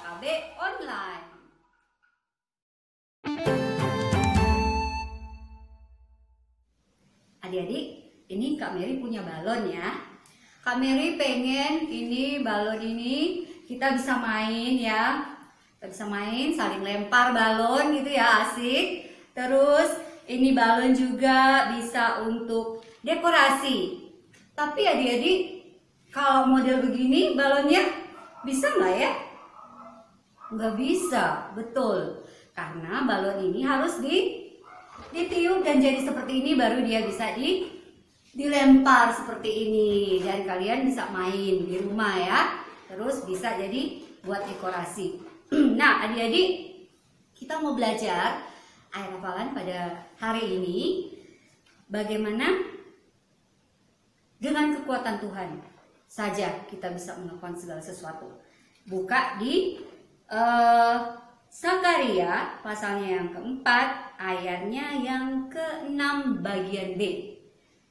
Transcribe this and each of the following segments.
KKB Online. Adik-adik, ini Kak Mary punya balon ya. Kak Mary pengen ini balon ini kita bisa main ya. Kita bisa main saling lempar balon gitu ya, asik. Terus ini balon juga bisa untuk dekorasi. Tapi adik-adik, kalau model begini balonnya bisa nggak ya? Nggak bisa, betul. Karena balon ini harus ditiup dan jadi seperti ini baru dia bisa dilempar seperti ini. Dan kalian bisa main di rumah ya. Terus bisa jadi buat dekorasi. Nah adik-adik, kita mau belajar ayat hafalan pada hari ini. Bagaimana dengan kekuatan Tuhan saja kita bisa melakukan segala sesuatu. Buka di Sakaria pasalnya yang keempat, ayatnya yang ke-6 bagian B.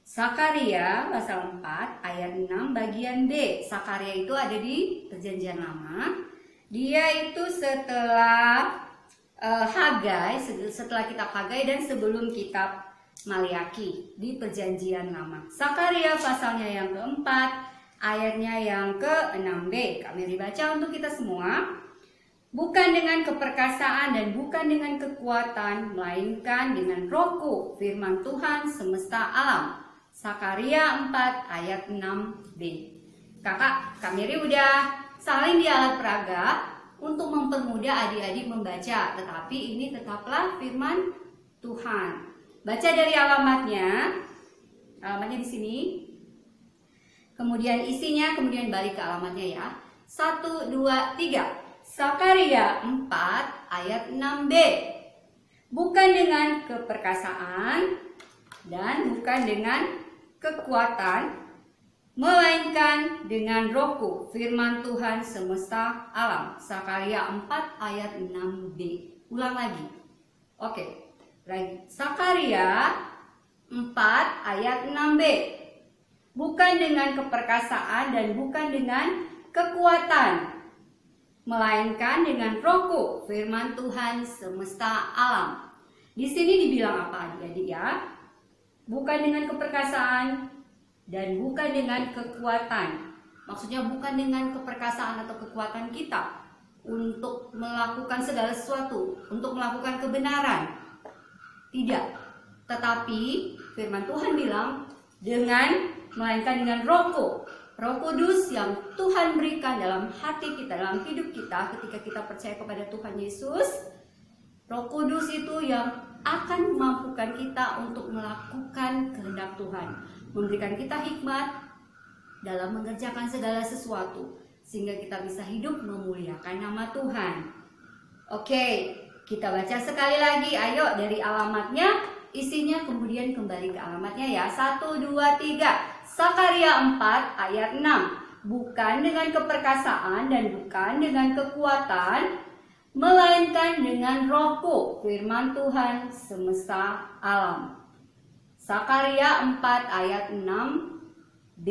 Sakaria pasal 4 ayat 6 bagian B. Sakaria itu ada di Perjanjian Lama. Dia itu setelah Hagai, setelah kitab Hagai dan sebelum kitab Maliaki di Perjanjian Lama. Sakaria pasalnya yang keempat, ayatnya yang ke-6b. Kami dibaca untuk kita semua. Bukan dengan keperkasaan dan bukan dengan kekuatan, melainkan dengan Rohku, firman Tuhan semesta alam. Sakaria 4 ayat 6b. Kak Mary udah salin di alat peraga untuk mempermudah adik-adik membaca, tetapi ini tetaplah firman Tuhan. Baca dari alamatnya di sini. Kemudian isinya, kemudian balik ke alamatnya ya. 1, 2, 3. Sakaria 4 ayat 6b. Bukan dengan keperkasaan dan bukan dengan kekuatan, melainkan dengan Rohku, firman Tuhan semesta alam. Sakaria 4 ayat 6b. Ulang lagi. Oke. Lagi. Sakaria 4 ayat 6b. Bukan dengan keperkasaan dan bukan dengan kekuatan, melainkan dengan Rohku, firman Tuhan semesta alam. Di sini dibilang apa adik-adik ya? Bukan dengan keperkasaan dan bukan dengan kekuatan. Maksudnya bukan dengan keperkasaan atau kekuatan kita untuk melakukan segala sesuatu, untuk melakukan kebenaran. Tidak. Tetapi firman Tuhan bilang melainkan dengan Rohku, Roh Kudus yang Tuhan berikan dalam hati kita, dalam hidup kita ketika kita percaya kepada Tuhan Yesus. Roh Kudus itu yang akan memampukan kita untuk melakukan kehendak Tuhan, memberikan kita hikmat dalam mengerjakan segala sesuatu, sehingga kita bisa hidup memuliakan nama Tuhan. Oke, kita baca sekali lagi, ayo dari alamatnya, isinya kemudian kembali ke alamatnya ya. 1, 2, 3. Sakaria 4 ayat 6. Bukan dengan keperkasaan dan bukan dengan kekuatan, melainkan dengan Rohku, firman Tuhan semesta alam. Sakaria 4 ayat 6b.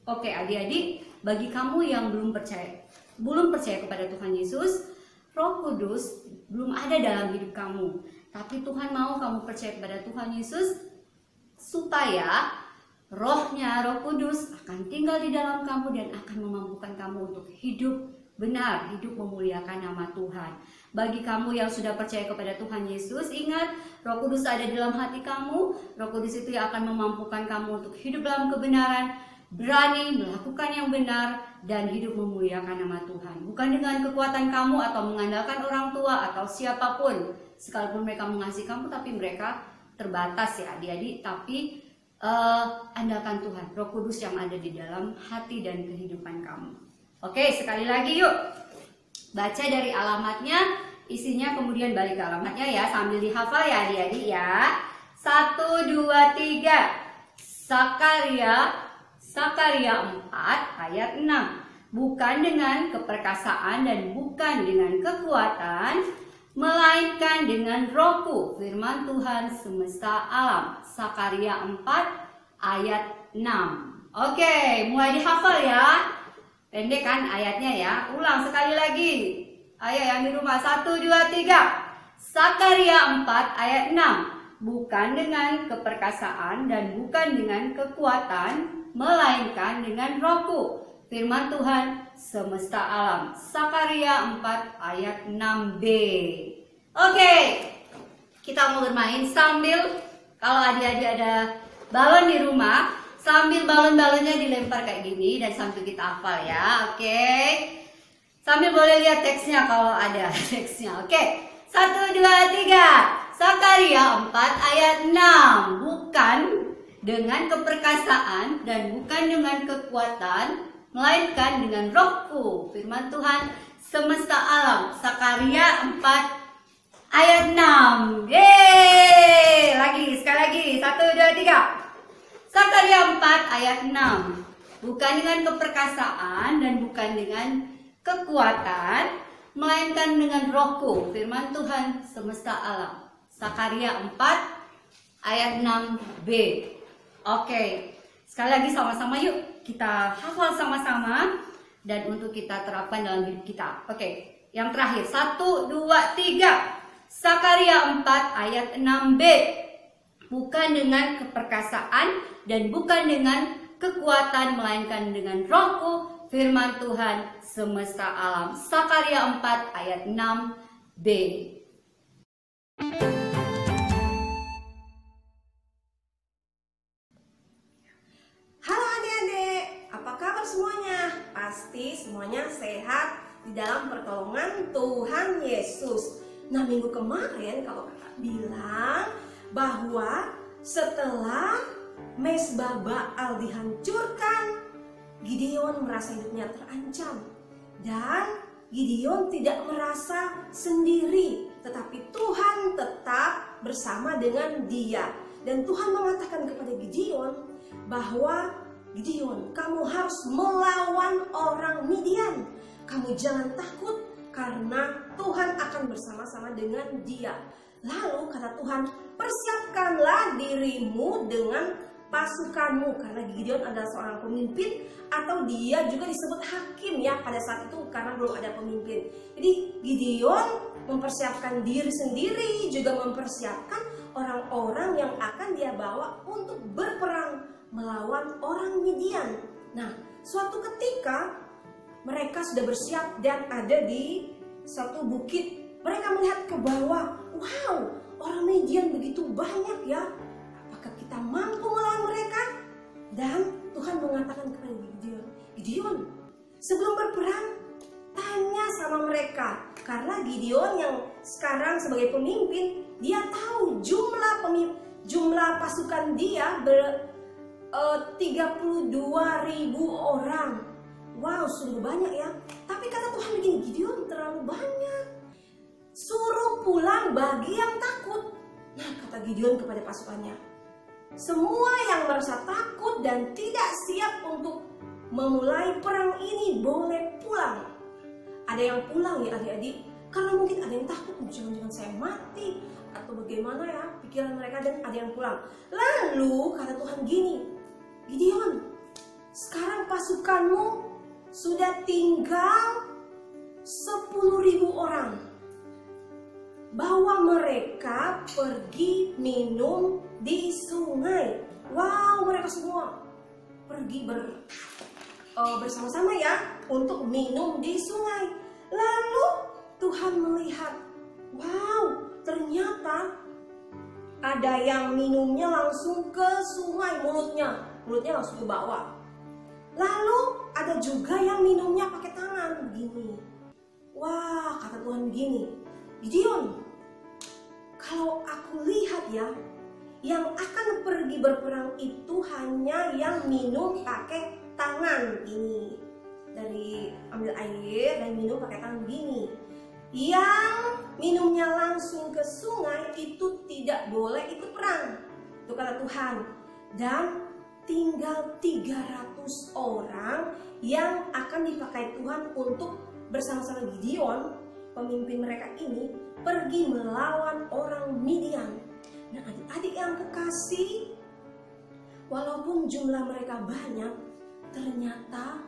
Oke adik-adik, bagi kamu yang belum percaya kepada Tuhan Yesus, Roh Kudus belum ada dalam hidup kamu. Tapi Tuhan mau kamu percaya kepada Tuhan Yesus supaya Rohnya, Roh Kudus akan tinggal di dalam kamu dan akan memampukan kamu untuk hidup benar, hidup memuliakan nama Tuhan. Bagi kamu yang sudah percaya kepada Tuhan Yesus, ingat Roh Kudus ada di dalam hati kamu. Roh Kudus itu yang akan memampukan kamu untuk hidup dalam kebenaran, berani melakukan yang benar dan hidup memuliakan nama Tuhan. Bukan dengan kekuatan kamu atau mengandalkan orang tua atau siapapun, sekalipun mereka mengasihi kamu, tapi mereka terbatas ya adik-adik. Tapi andalkan Tuhan, Roh Kudus yang ada di dalam hati dan kehidupan kamu. Oke, sekali lagi yuk. Baca dari alamatnya, isinya kemudian balik ke alamatnya ya, sambil dihafal ya adik-adik ya. 1, 2, 3. Sakaria 4 ayat 6. Bukan dengan keperkasaan dan bukan dengan kekuatan, melainkan dengan Rohku, firman Tuhan semesta alam. Sakaria 4 ayat 6. Oke, mulai dihafal ya. Pendek kan ayatnya ya. Ulang sekali lagi. Ayo yang di rumah, 1, 2, 3. Sakaria 4 ayat 6. Bukan dengan keperkasaan dan bukan dengan kekuatan, melainkan dengan Rohku, firman Tuhan semesta alam. Sakaria 4 ayat 6b. Oke, kita mau bermain sambil, kalau adik-adik ada balon di rumah, sambil balon-balonnya dilempar kayak gini dan sambil kita hafal ya. Oke, sambil boleh lihat teksnya kalau ada teksnya. Oke, 1, 2, 3. Sakaria 4 ayat 6. Bukan dengan keperkasaan dan bukan dengan kekuatan, melainkan dengan Rohku, firman Tuhan semesta alam. Sakaria 4 ayat 6. Yeay! Sekali lagi. 1, 2, 3. Sakaria 4 ayat 6. Bukan dengan keperkasaan dan bukan dengan kekuatan, melainkan dengan Rohku, firman Tuhan semesta alam. Sakaria 4 ayat 6b. Oke, sekali lagi sama-sama yuk kita hafal sama-sama dan untuk kita terapkan dalam hidup kita. Oke, yang terakhir 1, 2, 3. Sakaria 4 ayat 6b. Bukan dengan keperkasaan dan bukan dengan kekuatan, melainkan dengan Rohku, firman Tuhan semesta alam. Sakaria 4 ayat 6b. Halo adik-adik, apa kabar semuanya? Pasti semuanya sehat di dalam pertolongan Tuhan Yesus. Nah, minggu kemarin kalau kakak bilang bahwa setelah Mezbah Baal dihancurkan, Gideon merasa hidupnya terancam. Dan Gideon tidak merasa sendiri, tetapi Tuhan tetap bersama dengan dia. Dan Tuhan mengatakan kepada Gideon bahwa Gideon, kamu harus melawan orang Midian. Kamu jangan takut karena Tuhan akan bersama-sama dengan dia. Lalu kata Tuhan, persiapkanlah dirimu dengan pasukanmu, karena Gideon adalah seorang pemimpin, atau dia juga disebut hakim ya pada saat itu karena belum ada pemimpin. Jadi Gideon mempersiapkan diri sendiri, juga mempersiapkan orang-orang yang akan dia bawa untuk berperang melawan orang Midian. Nah, suatu ketika mereka sudah bersiap dan ada di suatu bukit. Mereka melihat ke bawah, wow, orang Midian begitu banyak ya. Apakah kita mampu melawan mereka? Dan Tuhan mengatakan kepada Gideon, Gideon, sebelum berperang, tanya sama mereka. Karena Gideon yang sekarang sebagai pemimpin, dia tahu jumlah pasukan dia 32.000 orang. Wow, sungguh banyak ya. Tapi kata Tuhan begini, Gideon terlalu banyak. Suruh pulang bagi yang takut. Nah, kata Gideon kepada pasukannya, semua yang merasa takut dan tidak siap untuk memulai perang ini boleh pulang. Ada yang pulang ya adik-adik, karena mungkin ada yang takut, jangan-jangan saya mati atau bagaimana ya pikiran mereka, dan ada yang pulang. Lalu kata Tuhan gini, Gideon, sekarang pasukanmu sudah tinggal 10.000 orang. Bawa mereka pergi minum di sungai. Wow, mereka semua pergi bersama-sama ya untuk minum di sungai. Lalu Tuhan melihat, wow, ternyata ada yang minumnya langsung ke sungai, mulutnya langsung ke bawah. Lalu ada juga yang minumnya pakai tangan begini. Wah, kata Tuhan begini, Gideon, kalau aku lihat ya, yang akan pergi berperang itu hanya yang minum pakai tangan ini. Dari ambil air dan minum pakai tangan begini. Yang minumnya langsung ke sungai itu tidak boleh ikut perang. Itu kata Tuhan. Dan tinggal 300 orang yang akan dipakai Tuhan untuk bersama-sama Gideon, pemimpin mereka ini, pergi melawan orang Midian. Nah, adik-adik yang kekasih, walaupun jumlah mereka banyak, ternyata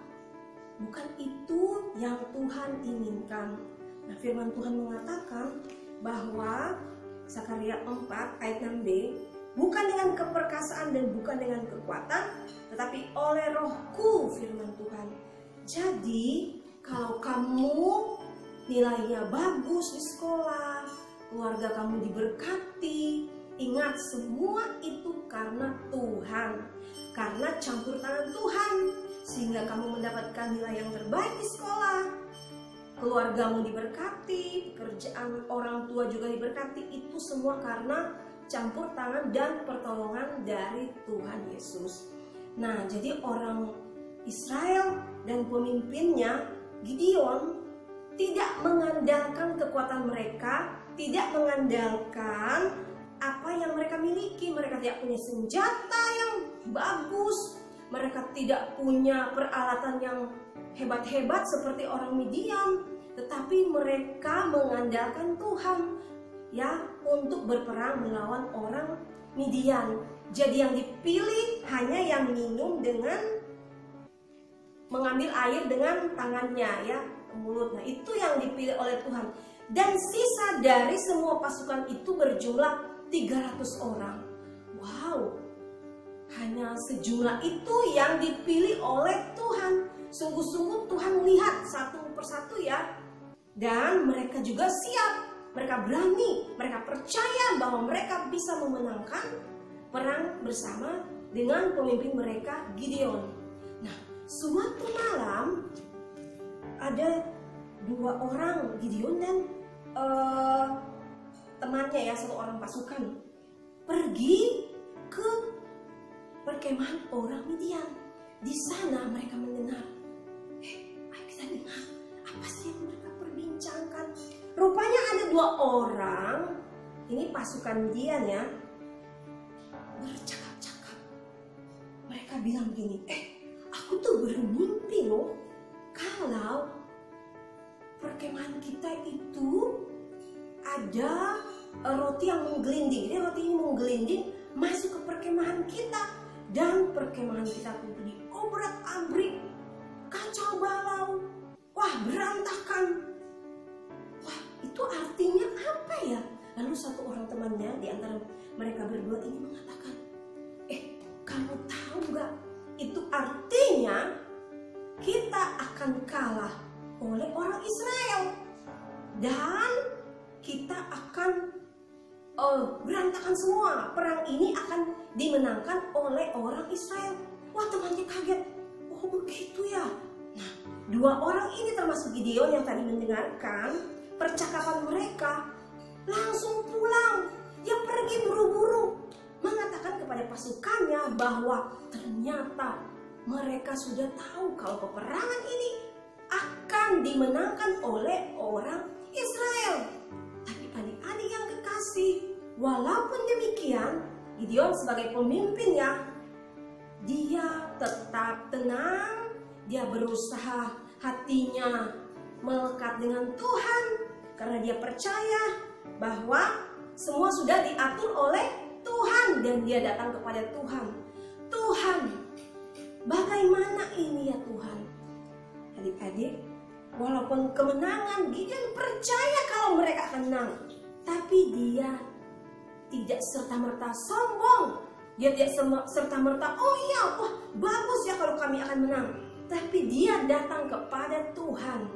bukan itu yang Tuhan inginkan. Nah, firman Tuhan mengatakan bahwa Sakaria 4 ayat 6b, bukan dengan keperkasaan dan bukan dengan kekuatan, tetapi oleh Rohku, firman Tuhan. Jadi kalau kamu nilainya bagus di sekolah, keluarga kamu diberkati, ingat semua itu karena Tuhan, karena campur tangan Tuhan, sehingga kamu mendapatkan nilai yang terbaik di sekolah, keluargamu diberkati, pekerjaan orang tua juga diberkati. Itu semua karena campur tangan dan pertolongan dari Tuhan Yesus. Nah, jadi orang Israel dan pemimpinnya Gideon tidak mengandalkan kekuatan mereka, tidak mengandalkan apa yang mereka miliki. Mereka tidak punya senjata yang bagus, mereka tidak punya peralatan yang hebat-hebat seperti orang Midian, tetapi mereka mengandalkan Tuhan ya untuk berperang melawan orang Midian. Jadi yang dipilih hanya yang minum dengan mengambil air dengan tangannya ya ke mulut. Nah, itu yang dipilih oleh Tuhan. Dan sisa dari semua pasukan itu berjumlah 300 orang. Wow, hanya sejumlah itu yang dipilih oleh Tuhan. Sungguh-sungguh Tuhan lihat satu persatu ya. Dan mereka juga siap, mereka berani, mereka percaya bahwa mereka bisa memenangkan perang bersama dengan pemimpin mereka Gideon. Nah, suatu malam ada dua orang, Gideon dan temannya ya, satu orang pasukan, pergi ke perkemahan orang Midian. Di sana mereka mendengar, ayo kita dengar apa sih yang mereka perbincangkan. Rupanya ada dua orang, ini pasukan Midian ya, bercakap-cakap. Mereka bilang gini, aku tuh bermimpi loh, kalau perkemahan kita itu ada roti yang menggelinding. Ini roti ini menggelinding masuk ke perkemahan kita, dan perkemahan kita itu diobrak-abrik, kacau balau, wah berantakan. Wah, itu artinya apa ya? Lalu satu orang temannya di antara mereka berdua ini mengatakan, kamu tahu nggak? Itu artinya kita akan kalah oleh orang Israel dan kita akan berantakan semua. Perang ini akan dimenangkan oleh orang Israel. Wah, temannya kaget. Oh, begitu ya. Nah, dua orang ini termasuk Gideon yang tadi mendengarkan percakapan mereka, langsung pulang. Dia pergi buru-buru mengatakan kepada pasukannya bahwa ternyata mereka sudah tahu kalau peperangan ini akan dimenangkan oleh orang Israel. Tapi adik-adik yang kekasih, walaupun demikian, Gideon sebagai pemimpinnya, dia tetap tenang. Dia berusaha hatinya melekat dengan Tuhan, karena dia percaya bahwa semua sudah diatur oleh Tuhan, dan dia datang kepada Tuhan. Tuhan, bagaimana ini ya Tuhan? Adik-adik, walaupun kemenangan, Gideon percaya kalau mereka akan menang, tapi dia tidak serta-merta sombong. Dia tidak serta-merta, oh iya, wah bagus ya kalau kami akan menang. Tapi dia datang kepada Tuhan.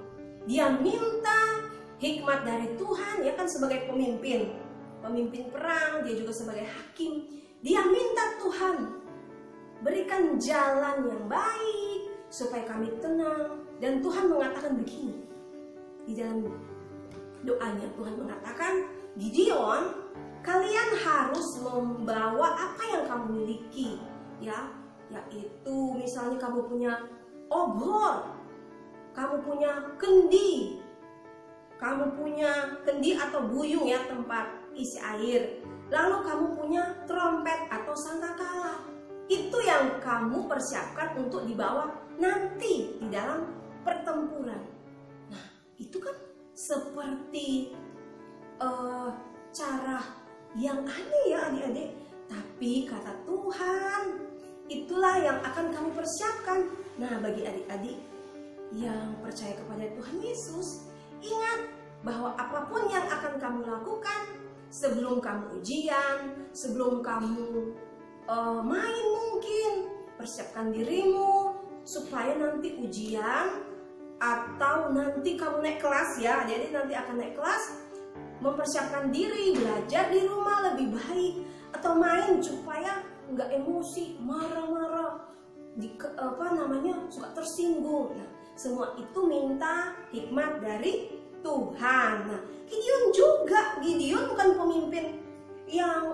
Dia minta hikmat dari Tuhan, ya kan, sebagai pemimpin perang, dia juga sebagai hakim. Dia minta Tuhan, berikan jalan yang baik supaya kami tenang. Dan Tuhan mengatakan begini, di dalam doanya Tuhan mengatakan, Gideon, kalian harus membawa apa yang kamu miliki, ya, yaitu misalnya kamu punya obor, kamu punya kendi, atau buyung ya, tempat isi air, lalu kamu punya trompet atau sangkakala. Itu yang kamu persiapkan untuk dibawa nanti di dalam pertempuran. Nah, itu kan seperti cara yang aneh ya adik-adik, tapi kata Tuhan, itulah yang akan kami persiapkan. Nah, bagi adik-adik, yang percaya kepada Tuhan Yesus, ingat bahwa apapun yang akan kamu lakukan sebelum kamu ujian, sebelum kamu main mungkin, persiapkan dirimu supaya nanti ujian atau nanti kamu naik kelas ya, jadi nanti akan naik kelas, mempersiapkan diri, belajar di rumah lebih baik, atau main supaya nggak emosi, marah-marah, suka tersinggung. Nah, semua itu minta hikmat dari Tuhan. Nah, Gideon bukan pemimpin yang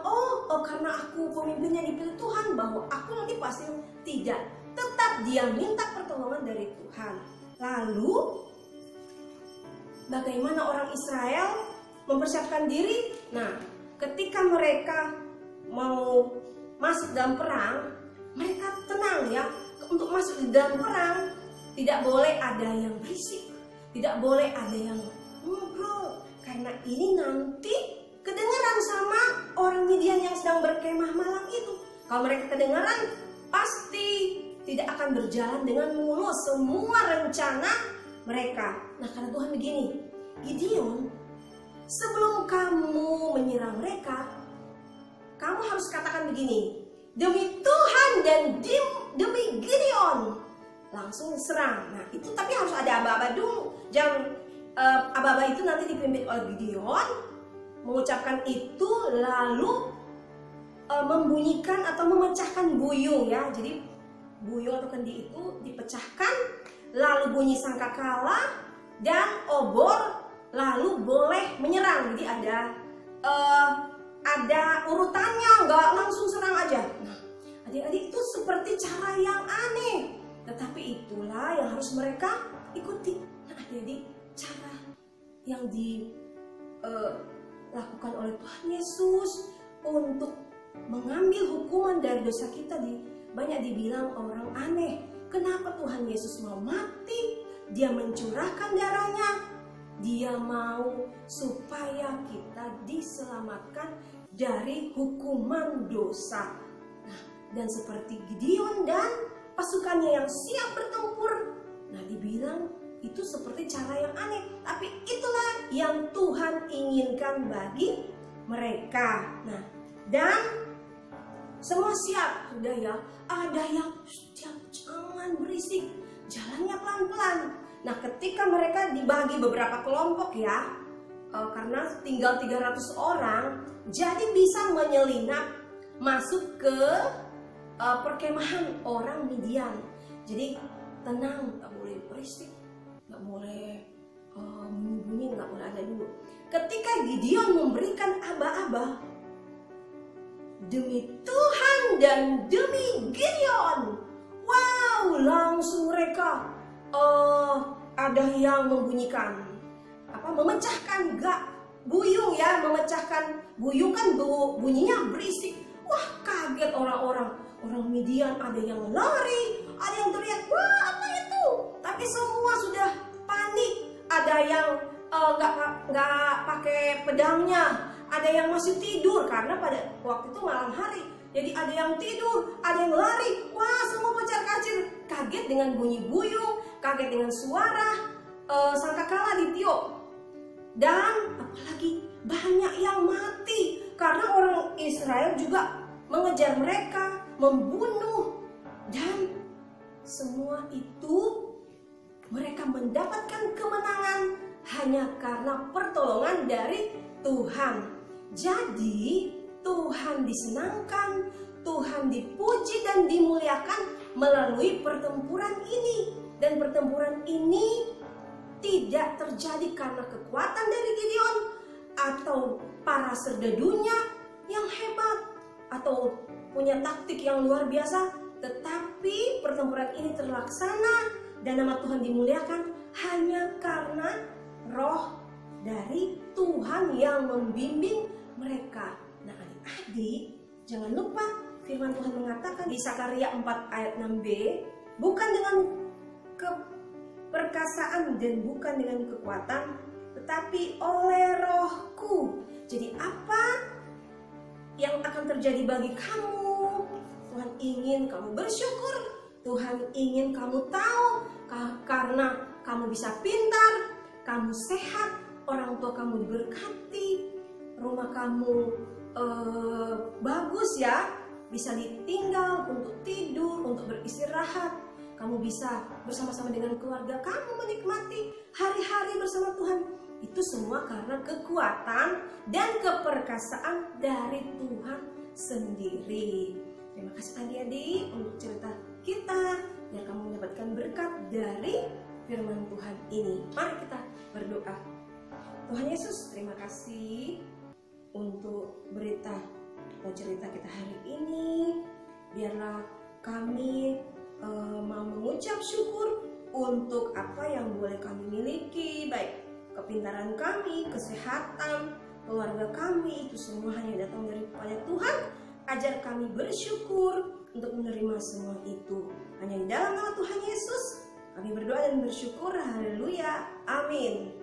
karena aku pemimpinnya dipilih Tuhan bahwa aku nanti pasti tidak. Tetap dia minta pertolongan dari Tuhan. Lalu bagaimana orang Israel mempersiapkan diri? Nah, ketika mereka mau masuk dalam perang, mereka tenang ya. Untuk masuk di dalam perang tidak boleh ada yang berisik, tidak boleh ada yang ngobrol, karena ini nanti kedengaran sama orang Midian yang sedang berkemah malam itu. Kalau mereka kedengaran, pasti tidak akan berjalan dengan mulus semua rencana mereka. Nah, karena Tuhan begini, Gideon, sebelum kamu menyerang mereka, kamu harus katakan begini, demi Tuhan dan demi Gideon, langsung serang. Nah, itu tapi harus ada aba-aba dulu. Jangan aba-aba itu nanti dipimpin oleh Gideon, mengucapkan itu lalu membunyikan atau memecahkan buyung ya. Jadi buyung atau kendi itu dipecahkan, lalu bunyi sangkakala dan obor, lalu boleh menyerang. Jadi ada urutannya, nggak langsung serang aja. Nah, adik-adik, itu seperti cara yang aneh, tetapi itulah yang harus mereka ikuti. Nah, adik-adik, cara yang dilakukan oleh Tuhan Yesus untuk mengambil hukuman dari dosa kita banyak dibilang orang aneh. Kenapa Tuhan Yesus mau mati? Dia mencurahkan darahnya. Dia mau supaya kita diselamatkan dari hukuman dosa. Nah, dan seperti Gideon dan pasukannya yang siap bertempur, nah dibilang itu seperti cara yang aneh, tapi itulah yang Tuhan inginkan bagi mereka. Nah, dan semua siap, sudah ya. Ada yang jangan berisik, jalannya pelan-pelan. Nah, ketika mereka dibagi beberapa kelompok ya, karena tinggal 300 orang, jadi bisa menyelinap masuk ke perkemahan orang Midian. Jadi tenang, nggak boleh berisik, nggak boleh bunyi-bunyi, nggak boleh ada dulu. Ketika Gideon memberikan aba-aba, demi Tuhan dan demi Gideon, wow, langsung mereka ada yang membunyikan memecahkan buyung ya, memecahkan buyung kan bunyinya berisik. Wah, kaget orang-orang Midian, ada yang lari, ada yang teriak, wah apa itu? Tapi semua sudah panik. Ada yang nggak pakai pedangnya, ada yang masih tidur karena pada waktu itu malam hari. Jadi ada yang tidur, ada yang lari. Wah, semua kocar-kacir, kaget dengan bunyi buyung, kaget dengan suara sangkakala ditiup. Dan apalagi banyak yang mati karena orang Israel juga mengejar mereka, membunuh, dan semua itu mereka mendapatkan kemenangan hanya karena pertolongan dari Tuhan. Jadi Tuhan disenangkan, Tuhan dipuji dan dimuliakan melalui pertempuran ini. Dan pertempuran ini tidak terjadi karena kekuatan dari Gideon atau para serdadunya yang hebat atau punya taktik yang luar biasa, tetapi pertempuran ini terlaksana dan nama Tuhan dimuliakan hanya karena roh dari Tuhan yang membimbing mereka. Nah, adik-adik, jangan lupa firman Tuhan mengatakan di Sakaria 4 ayat 6b, bukan dengan perkasaan dan bukan dengan kekuatan, tetapi oleh Rohku. Jadi apa yang akan terjadi bagi kamu? Tuhan ingin kamu bersyukur, Tuhan ingin kamu tahu, karena kamu bisa pintar, kamu sehat, orang tua kamu diberkati, rumah kamu bagus ya, bisa ditinggal untuk tidur, untuk beristirahat. Kamu bisa bersama-sama dengan keluarga kamu menikmati hari-hari bersama Tuhan. Itu semua karena kekuatan dan keperkasaan dari Tuhan sendiri. Terima kasih adik-adik untuk cerita kita, biar kamu mendapatkan berkat dari firman Tuhan ini. Mari kita berdoa. Tuhan Yesus, terima kasih untuk berita atau cerita kita hari ini. Biarlah kami mau mengucap syukur untuk apa yang boleh kami miliki, baik kepintaran kami, kesehatan, keluarga kami, itu semua hanya datang daripada Tuhan. Ajar kami bersyukur untuk menerima semua itu. Hanya di dalam nama Tuhan Yesus kami berdoa dan bersyukur. Haleluya, amin.